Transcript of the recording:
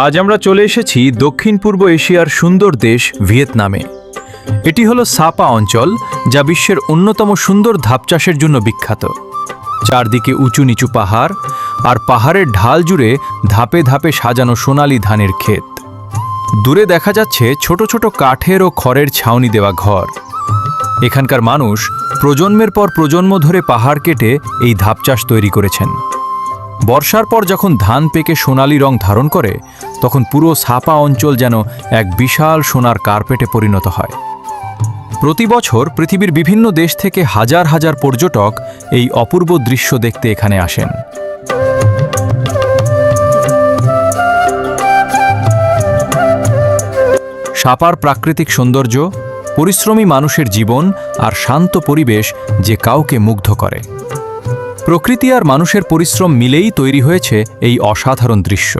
আজ আমরা চলে এসেছি দক্ষিণ পূর্ব এশিয়ার সুন্দর দেশ ভিয়েতনামে। এটি হলো সাপা অঞ্চল, যা বিশ্বের অন্যতম সুন্দর ধাপ চাষের জন্য বিখ্যাত। চারদিকে উঁচু নিচু পাহাড়, আর পাহাড়ের ঢাল জুড়ে ধাপে ধাপে সাজানো সোনালী ধানের ক্ষেত। দূরে দেখা যাচ্ছে ছোট ছোট কাঠের ও খড়ের ছাউনি দেওয়া ঘর। এখানকার মানুষ প্রজন্মের পর প্রজন্ম ধরে পাহাড় কেটে এই ধাপ চাষ তৈরি করেছেন। বর্ষার পর যখন ধান পেকে সোনালী রং ধারণ করে, তখন পুরো সাপা অঞ্চল যেন এক বিশাল সোনার কার্পেটে পরিণত হয়। প্রতি বছর পৃথিবীর বিভিন্ন দেশ থেকে হাজার হাজার পর্যটক এই অপূর্ব দৃশ্য দেখতে এখানে আসেন। সাপার প্রাকৃতিক সৌন্দর্য, পরিশ্রমী মানুষের জীবন আর শান্ত পরিবেশ যে কাউকে মুগ্ধ করে। প্রকৃতি আর মানুষের পরিশ্রম মিলেই তৈরি হয়েছে এই অসাধারণ দৃশ্য।